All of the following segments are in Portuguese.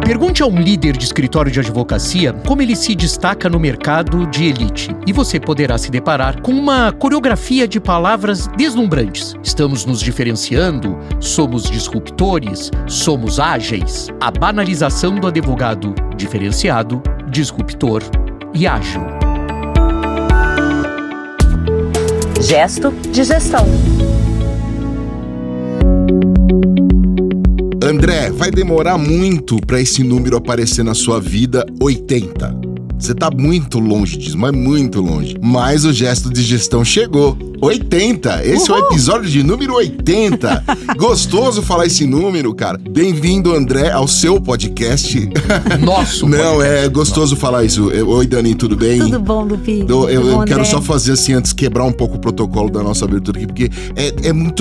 Pergunte a um líder de escritório de advocacia como ele se destaca no mercado de elite. E você poderá se deparar com uma coreografia de palavras deslumbrantes. Estamos nos diferenciando, somos disruptores, somos ágeis. A banalização do advogado diferenciado, disruptor e ágil. Gesto de gestão. André, vai demorar muito para esse número aparecer na sua vida, 80. Você tá muito longe disso, mas muito longe. Mas o gesto de gestão chegou. 80! Esse é o episódio de número 80. Gostoso falar esse número, cara. Bem-vindo, André, ao seu podcast. Nosso Não, podcast. é gostoso falar isso. Oi, Dani, tudo bem? Tudo bom, Lupi? Eu quero só fazer assim, antes quebrar um pouco o protocolo da nossa abertura aqui, porque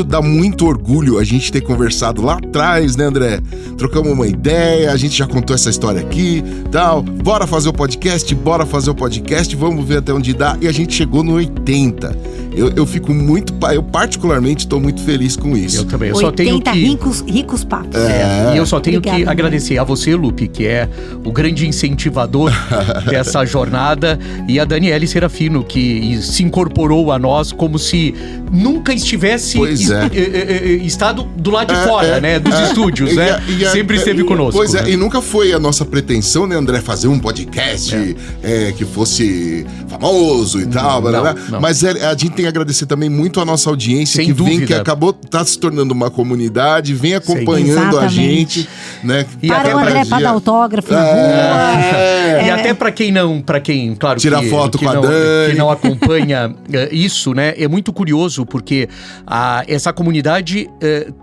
dá muito orgulho a gente ter conversado lá atrás, né, André? Trocamos uma ideia, a gente já contou essa história aqui, tal. Bora fazer o podcast, vamos ver até onde dá. E a gente chegou no 80. Eu particularmente estou muito feliz com isso. Eu também. Eu 80 só tenho que... ricos papos. E eu só tenho Obrigada, que agradecer a você, Lupe, que é o grande incentivador dessa jornada, e a Daniele Serafino, que se incorporou a nós como se nunca estivesse estado do lado de fora, né? Dos estúdios, né? Sempre esteve conosco. Pois é, né? e nunca foi a nossa pretensão, né, André, fazer um podcast que fosse famoso e tal, não. Mas a gente tem que agradecer também muito a nossa audiência, Sem dúvida. que acabou se tornando uma comunidade, vem acompanhando a gente, né? E Para até o André pra dar autógrafo na rua. E até pra quem, claro, Tira foto com a Dani. que não acompanha isso, né? É muito curioso porque essa comunidade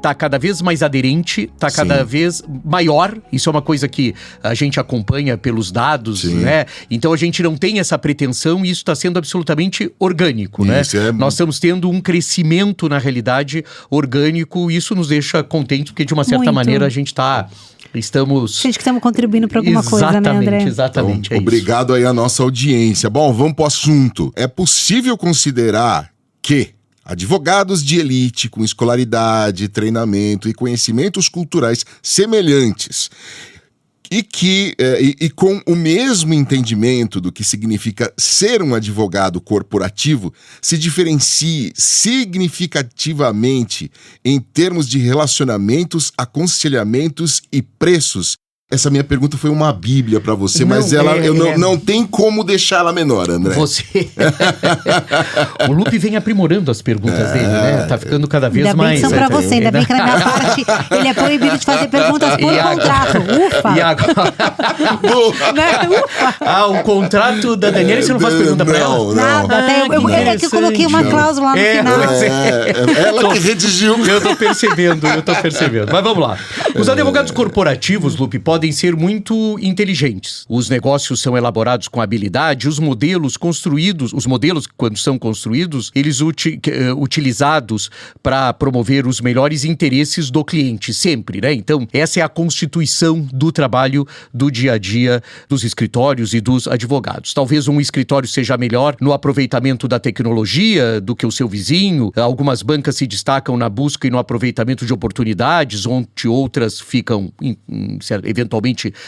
tá cada vez mais aderente, tá cada vez maior. Isso é uma coisa que a gente acompanha pelos dados, né? Então a gente não tem essa pretensão e isso está sendo absolutamente orgânico, né? Nós estamos tendo um crescimento, na realidade, orgânico, e isso nos deixa contentes, porque de uma certa maneira a gente estamos... Sente que estamos contribuindo para alguma coisa, né, André? Exatamente, então, obrigado aí à nossa audiência. Bom, vamos pro assunto. É possível considerar que advogados de elite com escolaridade, treinamento e conhecimentos culturais semelhantes e com o mesmo entendimento do que significa ser um advogado corporativo, se diferencie significativamente em termos de relacionamentos, aconselhamentos e preços. Essa minha pergunta foi uma bíblia pra você, mas não tem como deixar ela menor, André. O Lupe vem aprimorando as perguntas dele, né? Tá ficando cada vez ainda mais... Ainda bem que são pra você, ainda bem que na minha parte ele é proibido de fazer perguntas por contrato. Ufa! E agora... Ufa! O contrato da Daniela, você não faz pergunta pra ela? Não. Nada, é que eu coloquei uma cláusula lá no final. Ela que redigiu. Eu tô percebendo. Mas vamos lá. Os advogados corporativos, Lupe, podem ser muito inteligentes. Os negócios são elaborados com habilidade, os modelos, quando são construídos, eles utilizados para promover os melhores interesses do cliente, sempre, né? Então, essa é a constituição do trabalho do dia a dia dos escritórios e dos advogados. Talvez um escritório seja melhor no aproveitamento da tecnologia do que o seu vizinho. Algumas bancas se destacam na busca e no aproveitamento de oportunidades, onde outras ficam, eventualmente,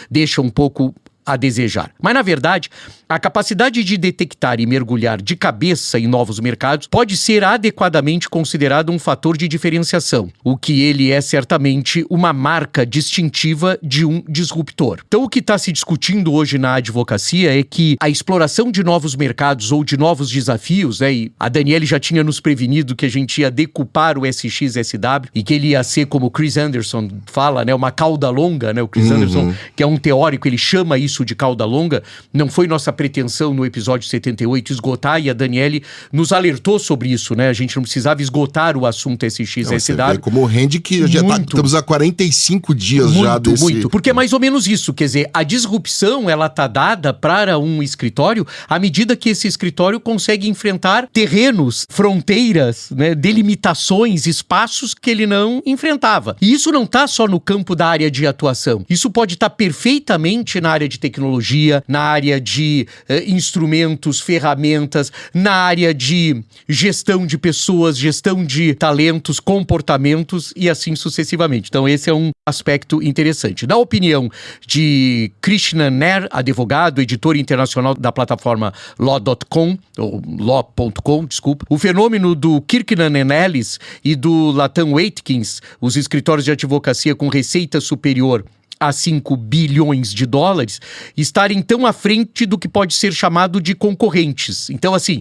deixam um pouco a desejar. Mas, na verdade, a capacidade de detectar e mergulhar de cabeça em novos mercados pode ser adequadamente considerado um fator de diferenciação, o que ele é certamente uma marca distintiva de um disruptor. Então, o que está se discutindo hoje na advocacia é que a exploração de novos mercados ou de novos desafios, né, e a Daniele já tinha nos prevenido que a gente ia decupar o SXSW e que ele ia ser, como o Chris Anderson fala, né, uma cauda longa, né, o Chris Anderson, que é um teórico, ele chama isso de cauda longa. Não foi nossa pretensão no episódio 78 esgotar, e a Daniele nos alertou sobre isso, né? A gente não precisava esgotar o assunto SXSW. Você vê como rende que já estamos há 45 dias já desse... Muito, porque é mais ou menos isso, quer dizer, a disrupção, ela tá dada para um escritório à medida que esse escritório consegue enfrentar terrenos, fronteiras, né, delimitações, espaços que ele não enfrentava. E isso não tá só no campo da área de atuação, isso pode estar perfeitamente na área de tecnologia, na área de instrumentos, ferramentas, na área de gestão de pessoas, gestão de talentos, comportamentos e assim sucessivamente. Então esse é um aspecto interessante. Na opinião de Krishnan Nair, advogado, editor internacional da plataforma Law.com, ou Law.com, desculpa, o fenômeno do Kirkland & Ellis e do Latham Watkins, os escritórios de advocacia com receita superior a 5 bilhões de dólares, estarem tão à frente do que pode ser chamado de concorrentes. Então, assim,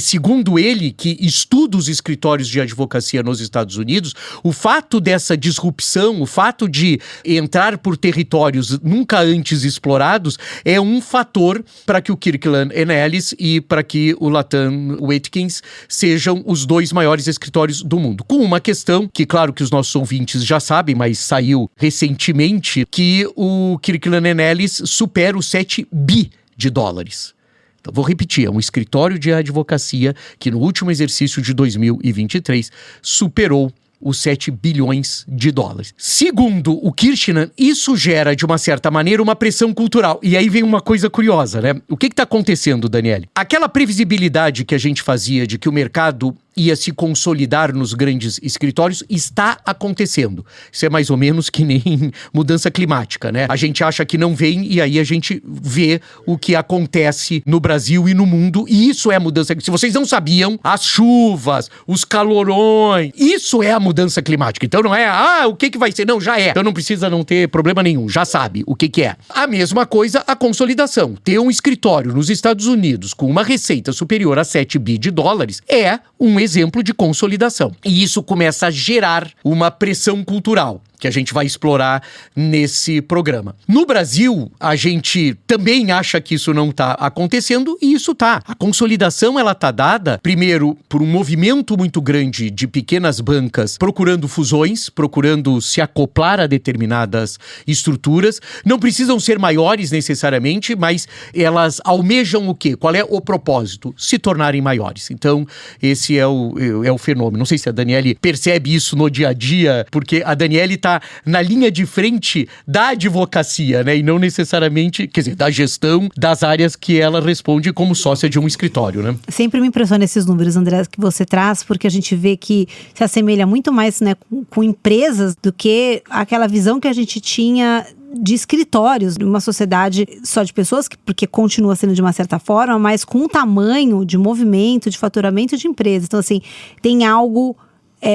segundo ele, que estuda os escritórios de advocacia nos Estados Unidos, o fato dessa disrupção, o fato de entrar por territórios nunca antes explorados, é um fator para que o Kirkland & Ellis e para que o Latham Watkins sejam os 2 maiores escritórios do mundo. Com uma questão que, claro que os nossos ouvintes já sabem, mas saiu recentemente, que o Kirkland & Ellis supera os 7 bi de dólares. Então, vou repetir, é um escritório de advocacia que no último exercício de 2023 superou os 7 bilhões de dólares. Segundo o Kirshner, isso gera, de uma certa maneira, uma pressão cultural. E aí vem uma coisa curiosa, né? O que está acontecendo, Daniele? Aquela previsibilidade que a gente fazia de que o mercado ia se consolidar nos grandes escritórios, está acontecendo. Isso é mais ou menos que nem mudança climática, né? A gente acha que não vem e aí a gente vê o que acontece no Brasil e no mundo, e isso é a mudança. Se vocês não sabiam, as chuvas, os calorões, isso é a mudança climática. Então não é, o que vai ser? Não, já é. Então não precisa não ter problema nenhum, já sabe o que é. A mesma coisa, a consolidação. Ter um escritório nos Estados Unidos com uma receita superior a 7 bi de dólares é um exemplo de consolidação. E isso começa a gerar uma pressão cultural, que a gente vai explorar nesse programa. No Brasil, a gente também acha que isso não está acontecendo, e isso está. A consolidação, ela está dada, primeiro, por um movimento muito grande de pequenas bancas procurando fusões, procurando se acoplar a determinadas estruturas. Não precisam ser maiores necessariamente, mas elas almejam o quê? Qual é o propósito? Se tornarem maiores. Então, esse é o fenômeno. Não sei se a Daniele percebe isso no dia a dia, porque a Daniele está na linha de frente da advocacia, né? E não necessariamente, quer dizer, da gestão das áreas que ela responde como sócia de um escritório, né? Sempre me impressiona esses números, André, que você traz, porque a gente vê que se assemelha muito mais, né, com empresas do que aquela visão que a gente tinha de escritórios, de uma sociedade só de pessoas, porque continua sendo de uma certa forma, mas com um tamanho de movimento, de faturamento de empresas. Então, assim, tem algo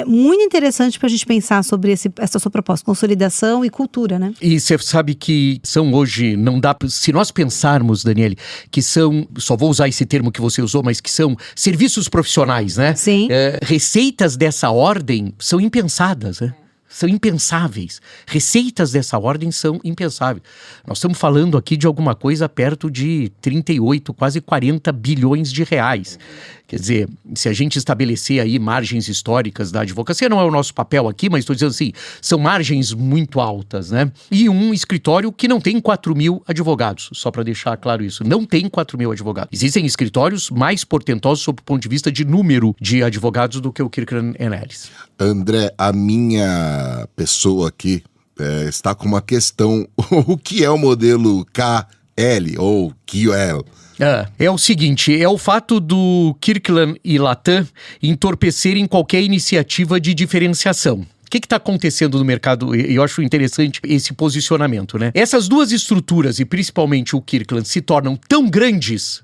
muito interessante para a gente pensar sobre essa sua proposta, consolidação e cultura, né? E você sabe que são hoje, não dá, se nós pensarmos, Daniele, que são, só vou usar esse termo que você usou, mas que são serviços profissionais, né? Sim. Receitas dessa ordem são impensadas, né? São impensáveis. Receitas dessa ordem são impensáveis. Nós estamos falando aqui de alguma coisa perto de 38, quase 40 bilhões de reais. Quer dizer, se a gente estabelecer aí margens históricas da advocacia, não é o nosso papel aqui, mas estou dizendo assim, são margens muito altas, né? E um escritório que não tem 4 mil advogados, só para deixar claro isso, não tem 4 mil advogados. Existem escritórios mais portentosos sob o ponto de vista de número de advogados do que o Kirkland & Ellis. André, a minha pessoa aqui está com uma questão. O que é o modelo KL ou QL? É o seguinte, é o fato do Kirkland e Latham entorpecerem qualquer iniciativa de diferenciação. O que está acontecendo no mercado? Eu acho interessante esse posicionamento, né? Essas duas estruturas, e principalmente o Kirkland, se tornam tão grandes,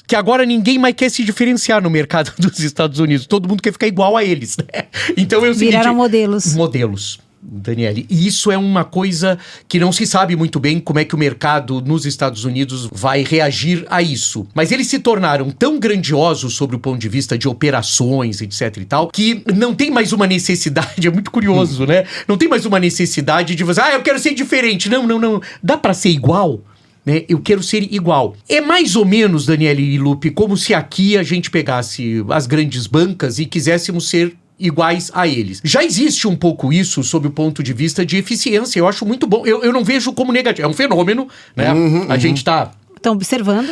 que agora ninguém mais quer se diferenciar no mercado dos Estados Unidos. Todo mundo quer ficar igual a eles, né? Então é o seguinte... Viraram modelos. Daniele, e isso é uma coisa que não se sabe muito bem como é que o mercado nos Estados Unidos vai reagir a isso. Mas eles se tornaram tão grandiosos sobre o ponto de vista de operações, etc e tal, que não tem mais uma necessidade, é muito curioso, né? Não tem mais uma necessidade de você, eu quero ser diferente. Não. Dá pra ser igual? Né? Eu quero ser igual. É mais ou menos, Daniele e Lupe, como se aqui a gente pegasse as grandes bancas e quiséssemos ser iguais a eles. Já existe um pouco isso sob o ponto de vista de eficiência. Eu acho muito bom. Eu não vejo como negativo. É um fenômeno, né? A gente está observando.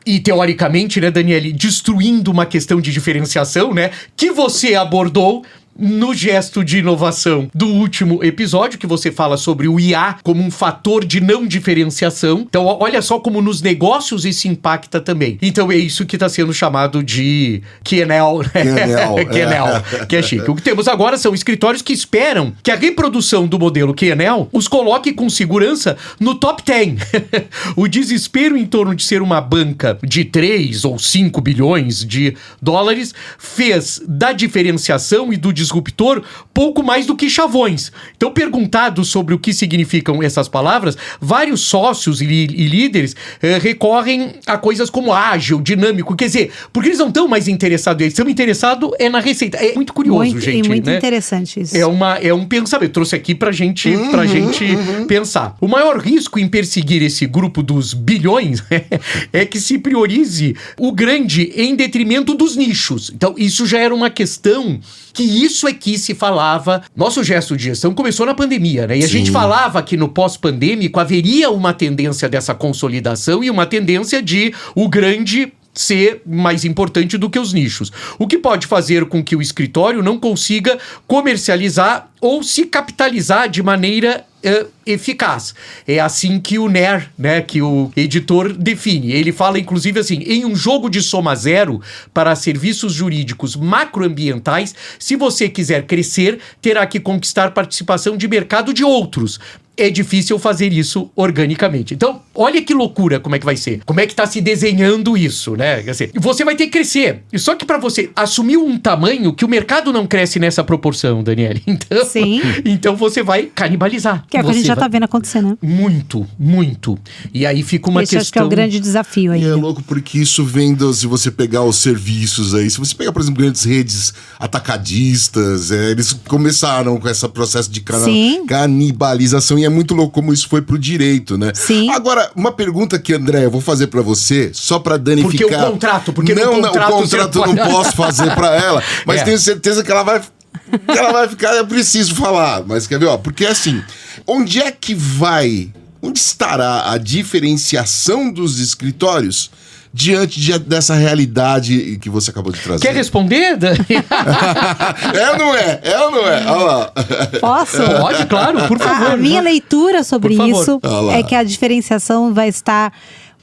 E teoricamente, né, Daniele, destruindo uma questão de diferenciação, né? Que você abordou, no gesto de inovação do último episódio, que você fala sobre o IA como um fator de não diferenciação. Então, olha só como nos negócios isso impacta também. Então, é isso que está sendo chamado de QNL, QNL, que é chique. O que temos agora são escritórios que esperam que a reprodução do modelo QNL os coloque com segurança no top 10. O desespero em torno de ser uma banca de 3 ou 5 bilhões de dólares fez da diferenciação e do disruptor pouco mais do que chavões. Então, perguntado sobre o que significam essas palavras, vários sócios e líderes recorrem a coisas como ágil, dinâmico, quer dizer, porque eles não estão mais interessados, eles estão interessados na receita. É muito curioso, gente. Muito né? interessante isso. É um pensamento. Eu trouxe aqui pra gente pensar. O maior risco em perseguir esse grupo dos bilhões é que se priorize o grande em detrimento dos nichos. Então, isso já era uma questão que isso aqui se falava. Nosso gesto de gestão começou na pandemia, né? E a gente falava que no pós-pandêmico haveria uma tendência dessa consolidação e uma tendência de o grande ser mais importante do que os nichos. O que pode fazer com que o escritório não consiga comercializar ou se capitalizar de maneira eficaz. É assim que o NER, né, que o editor define. Ele fala, inclusive, assim, em um jogo de soma zero para serviços jurídicos macroambientais, se você quiser crescer, terá que conquistar participação de mercado de outros. É difícil fazer isso organicamente. Então, olha que loucura como é que vai ser. Como é que está se desenhando isso, né? Assim, você vai ter que crescer. Só que para você assumir um tamanho que o mercado não cresce nessa proporção, Daniele. Então você vai canibalizar. Que é o que a gente já tá vendo acontecer, né? Muito, muito. E aí fica uma questão... Acho que é o grande desafio aí. E é louco porque isso vem se você pegar os serviços aí, se você pegar, por exemplo, grandes redes atacadistas, eles começaram com esse processo de canibalização e é muito louco como isso foi pro direito, né? Sim. Agora, uma pergunta que, André, eu vou fazer pra você, só pra danificar... Porque o contrato, o contrato eu não posso fazer pra ela, mas tenho certeza que ela vai ficar, é preciso falar, mas quer ver, ó, porque assim, onde estará a diferenciação dos escritórios diante dessa realidade que você acabou de trazer? Quer responder, Dani? É ou não é? Olha lá. Posso? Pode, claro, por favor. A minha leitura sobre isso é que a diferenciação vai estar...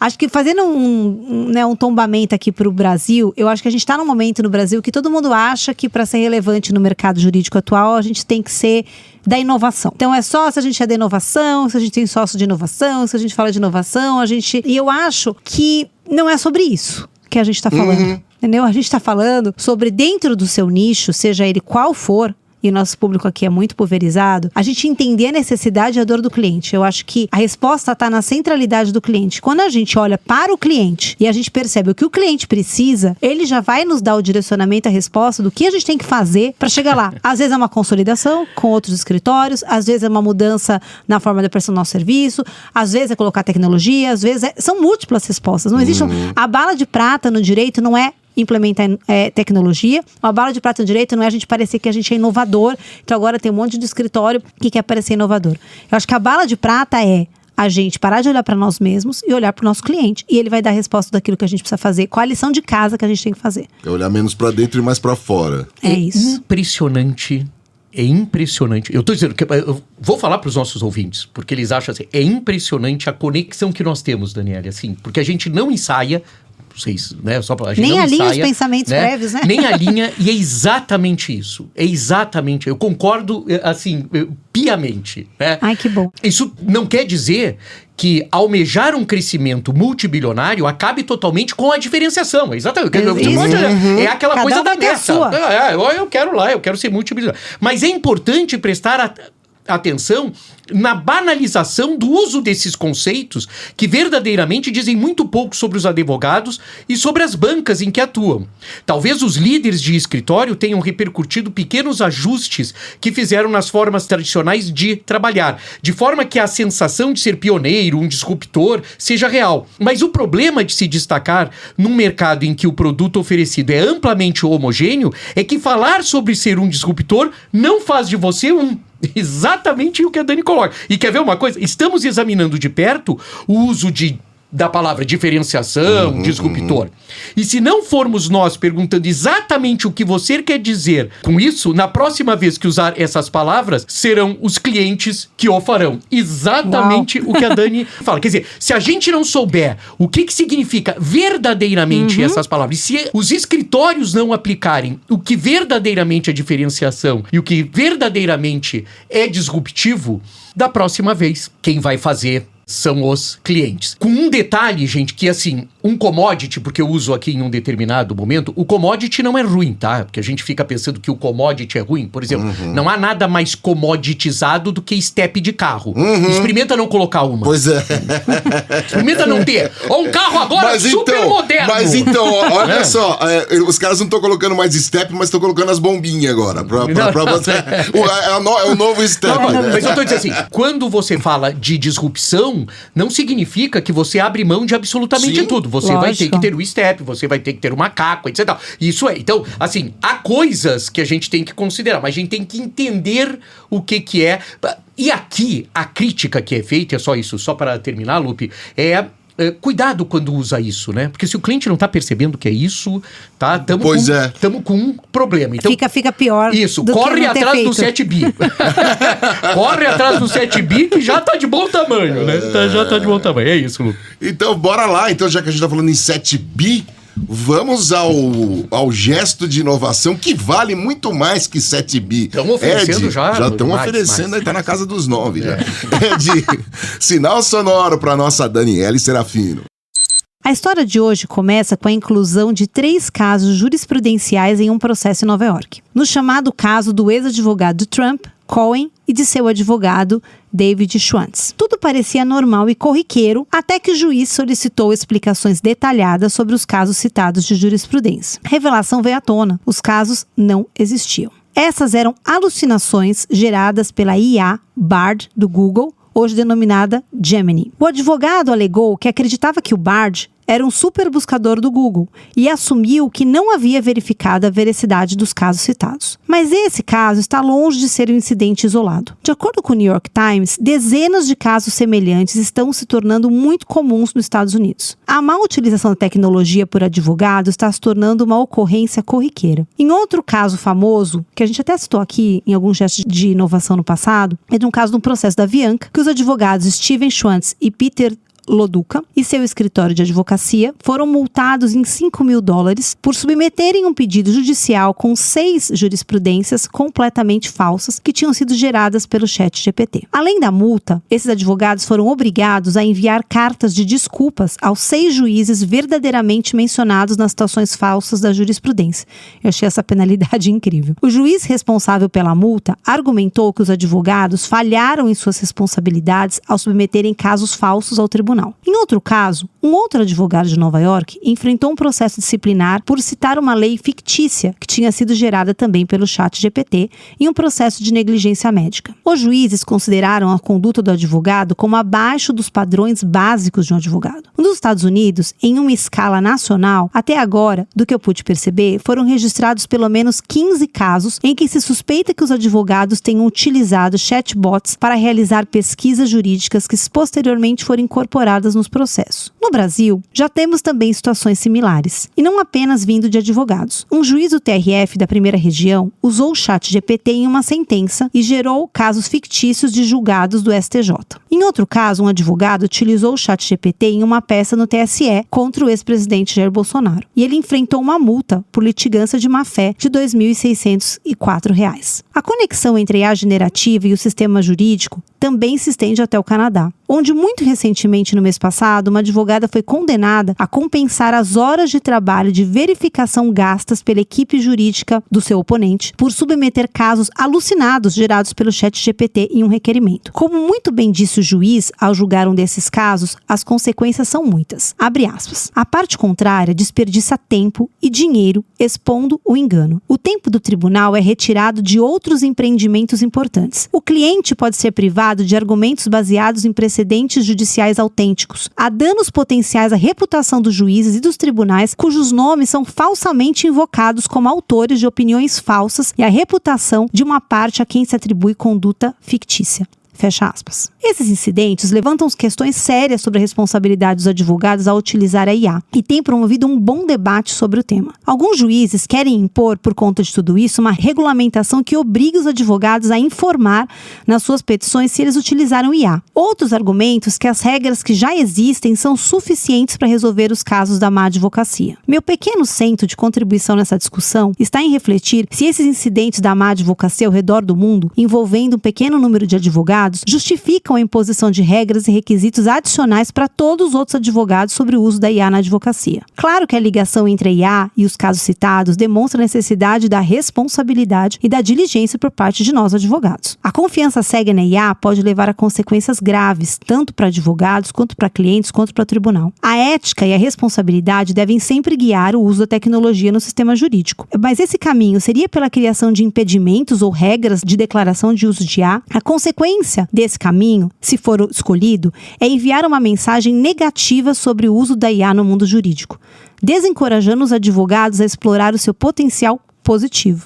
Acho que fazendo um tombamento aqui para o Brasil, eu acho que a gente está num momento no Brasil que todo mundo acha que para ser relevante no mercado jurídico atual, a gente tem que ser da inovação. Então é só se a gente é da inovação, se a gente tem sócio de inovação, se a gente fala de inovação, E eu acho que não é sobre isso que a gente está falando. Entendeu? A gente está falando sobre dentro do seu nicho, seja ele qual for, e o nosso público aqui é muito pulverizado, a gente entender a necessidade e a dor do cliente. Eu acho que a resposta está na centralidade do cliente. Quando a gente olha para o cliente e a gente percebe o que o cliente precisa, ele já vai nos dar o direcionamento, a resposta do que a gente tem que fazer para chegar lá. Às vezes é uma consolidação com outros escritórios, às vezes é uma mudança na forma de prestar o nosso serviço, às vezes é colocar tecnologia, às vezes são múltiplas respostas. Não existe a bala de prata no direito não é implementar tecnologia. Uma bala de prata no direito não é a gente parecer que a gente é inovador. Então agora tem um monte de escritório que quer parecer inovador. Eu acho que a bala de prata é a gente parar de olhar para nós mesmos e olhar para o nosso cliente. E ele vai dar a resposta daquilo que a gente precisa fazer. Qual a lição de casa que a gente tem que fazer? É olhar menos para dentro e mais para fora. É isso. Impressionante. É impressionante. Eu tô dizendo que eu vou falar para os nossos ouvintes, porque eles acham assim, é impressionante a conexão que nós temos, Daniele, assim, porque a gente não ensaia, vocês, né? Só pra, a gente nem não alinha ensaia, os pensamentos prévios, né? Nem alinha, e é exatamente isso. É exatamente. Eu concordo, assim, piamente. Né? Ai, que bom. Isso não quer dizer que almejar um crescimento multibilionário acabe totalmente com a diferenciação. Exatamente. É aquela Cada coisa um da tem a meta. sua. Eu quero lá, eu quero ser multibilionário. Mas é importante prestar atenção na banalização do uso desses conceitos que verdadeiramente dizem muito pouco sobre os advogados e sobre as bancas em que atuam. Talvez os líderes de escritório tenham repercutido pequenos ajustes que fizeram nas formas tradicionais de trabalhar, de forma que a sensação de ser pioneiro, um disruptor, seja real. Mas o problema de se destacar num mercado em que o produto oferecido é amplamente homogêneo é que falar sobre ser um disruptor não faz de você um. Exatamente o que a Dani coloca. E quer ver uma coisa? Estamos examinando de perto o uso de da palavra diferenciação, disruptor. E se não formos nós perguntando exatamente o que você quer dizer com isso, na próxima vez que usar essas palavras, serão os clientes que o farão. Exatamente o que a Dani fala. Quer dizer, se a gente não souber o que significa verdadeiramente essas palavras, e se os escritórios não aplicarem o que verdadeiramente é diferenciação e o que verdadeiramente é disruptivo, da próxima vez, quem vai fazer são os clientes. Com um detalhe, gente, que assim, um commodity, porque eu uso aqui em um determinado momento, o commodity não é ruim, tá? Porque a gente fica pensando que o commodity é ruim. Por exemplo, não há nada mais commoditizado do que step de carro. Experimenta não colocar uma. Pois é. Experimenta não ter. Ó, um carro agora super moderno. Mas então, olha só, os caras não estão colocando mais step, mas estão colocando as bombinhas agora. Pra você. É o novo step. Não, mas eu tô dizendo assim, quando você fala de disrupção, não significa que você abre mão de absolutamente tudo. Você vai ter que ter o step, você vai ter que ter o macaco, etc. Isso é. Então, assim, há coisas que a gente tem que considerar, mas a gente tem que entender o que é. E aqui, a crítica que é feita, é só isso, só para terminar, Lupe, cuidado quando usa isso, né? Porque se o cliente não tá percebendo que é isso, tá? Tamo com um problema. Então, fica pior. Isso, do corre que não ter atrás feito. do 7bi. Corre atrás do 7bi que já tá de bom tamanho, né? Já tá de bom tamanho. É isso, Lu. Então, bora lá. Então, já que a gente tá falando em 7bi, vamos ao gesto de inovação que vale muito mais que 7bi. Estamos oferecendo já. Já estão oferecendo, aí tá na casa dos 9 já. É de sinal sonoro para nossa Daniele Serafino. A história de hoje começa com a inclusão de 3 casos jurisprudenciais em um processo em Nova York. No chamado caso do ex-advogado de Trump, Cohen, e de seu advogado, David Schwantz. Tudo parecia normal e corriqueiro, até que o juiz solicitou explicações detalhadas sobre os casos citados de jurisprudência. A revelação veio à tona. Os casos não existiam. Essas eram alucinações geradas pela IA Bard do Google, hoje denominada Gemini. O advogado alegou que acreditava que o Bard era um super buscador do Google e assumiu que não havia verificado a veracidade dos casos citados. Mas esse caso está longe de ser um incidente isolado. De acordo com o New York Times, dezenas de casos semelhantes estão se tornando muito comuns nos Estados Unidos. A má utilização da tecnologia por advogados está se tornando uma ocorrência corriqueira. Em outro caso famoso, que a gente até citou aqui em alguns gestos de inovação no passado, é de um caso de um processo da Avianca, que os advogados Steven Schwantz e Peter Loduca e seu escritório de advocacia foram multados em $5.000 por submeterem um pedido judicial com 6 jurisprudências completamente falsas que tinham sido geradas pelo ChatGPT. Além da multa, esses advogados foram obrigados a enviar cartas de desculpas aos 6 juízes verdadeiramente mencionados nas citações falsas da jurisprudência. Eu achei essa penalidade incrível. O juiz responsável pela multa argumentou que os advogados falharam em suas responsabilidades ao submeterem casos falsos ao tribunal. Em outro caso, um outro advogado de Nova York enfrentou um processo disciplinar por citar uma lei fictícia que tinha sido gerada também pelo ChatGPT em um processo de negligência médica. Os juízes consideraram a conduta do advogado como abaixo dos padrões básicos de um advogado. Nos Estados Unidos, em uma escala nacional, até agora, do que eu pude perceber, foram registrados pelo menos 15 casos em que se suspeita que os advogados tenham utilizado chatbots para realizar pesquisas jurídicas que posteriormente foram incorporadas nos processos. No Brasil, já temos também situações similares, e não apenas vindo de advogados. Um juiz do TRF da primeira região usou o ChatGPT em uma sentença e gerou casos fictícios de julgados do STJ. Em outro caso, um advogado utilizou o ChatGPT em uma peça no TSE contra o ex-presidente Jair Bolsonaro, e ele enfrentou uma multa por litigância de má-fé de R$ 2.604. A conexão entre a IA generativa e o sistema jurídico também se estende até o Canadá, onde muito recentemente no mês passado, uma advogada foi condenada a compensar as horas de trabalho de verificação gastas pela equipe jurídica do seu oponente por submeter casos alucinados gerados pelo ChatGPT em um requerimento. Como muito bem disse o juiz ao julgar um desses casos, as consequências são muitas. Abre aspas. A parte contrária desperdiça tempo e dinheiro expondo o engano. O tempo do tribunal é retirado de outros empreendimentos importantes. O cliente pode ser privado de argumentos baseados em precedentes judiciais autênticos. Há danos potenciais à reputação dos juízes e dos tribunais cujos nomes são falsamente invocados como autores de opiniões falsas e à reputação de uma parte a quem se atribui conduta fictícia. Fecha aspas. Esses incidentes levantam questões sérias sobre a responsabilidade dos advogados ao utilizar a IA e têm promovido um bom debate sobre o tema. Alguns juízes querem impor, por conta de tudo isso, uma regulamentação que obrigue os advogados a informar nas suas petições se eles utilizaram IA. Outros argumentos que as regras que já existem são suficientes para resolver os casos da má advocacia. Meu pequeno centro de contribuição nessa discussão está em refletir se esses incidentes da má advocacia ao redor do mundo, envolvendo um pequeno número de advogados, justificam a imposição de regras e requisitos adicionais para todos os outros advogados sobre o uso da IA na advocacia. Claro que a ligação entre a IA e os casos citados demonstra a necessidade da responsabilidade e da diligência por parte de nós advogados. A confiança cega na IA pode levar a consequências graves, tanto para advogados, quanto para clientes, quanto para o tribunal. A ética e a responsabilidade devem sempre guiar o uso da tecnologia no sistema jurídico. Mas esse caminho seria pela criação de impedimentos ou regras de declaração de uso de IA? A consequência desse caminho, se for escolhido, é enviar uma mensagem negativa sobre o uso da IA no mundo jurídico, desencorajando os advogados a explorar o seu potencial positivo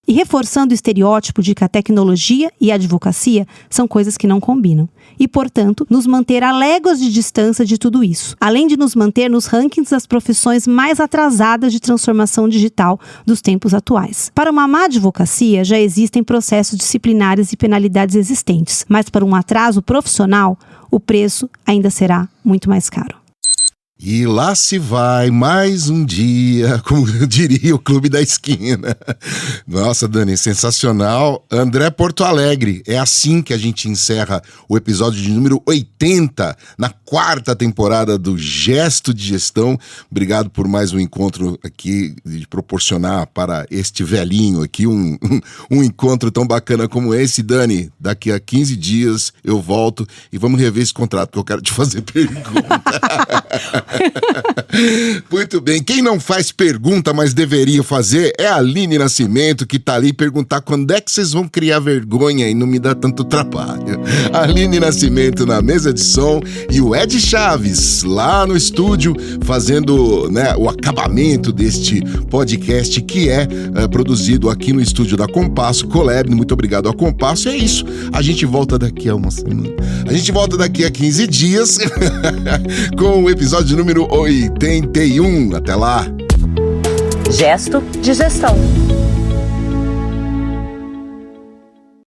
e reforçando o estereótipo de que a tecnologia e a advocacia são coisas que não combinam e, portanto, nos manter a léguas de distância de tudo isso, além de nos manter nos rankings das profissões mais atrasadas de transformação digital dos tempos atuais. Para uma má advocacia, já existem processos disciplinares e penalidades existentes, mas para um atraso profissional, o preço ainda será muito mais caro. E lá se vai mais um dia, como diria o Clube da Esquina. Nossa, Dani, sensacional. André Porto Alegre, é assim que a gente encerra o episódio de número 80, na 4ª temporada do Gesto de Gestão. Obrigado por mais um encontro aqui, de proporcionar para este velhinho aqui um encontro tão bacana como esse. Dani, daqui a 15 dias eu volto e vamos rever esse contrato, que eu quero te fazer pergunta. Muito bem, quem não faz pergunta, mas deveria fazer, é a Aline Nascimento, que tá ali perguntar quando é que vocês vão criar vergonha e não me dá tanto trabalho. A Aline Nascimento na mesa de som e o Ed Chaves lá no estúdio fazendo, né, o acabamento deste podcast que é produzido aqui no estúdio da Compasso Collab. Muito obrigado ao Compasso. É isso, a gente volta daqui a uma semana. A gente volta daqui a 15 dias com o episódio número 81. Até lá. Gesto de Gestão.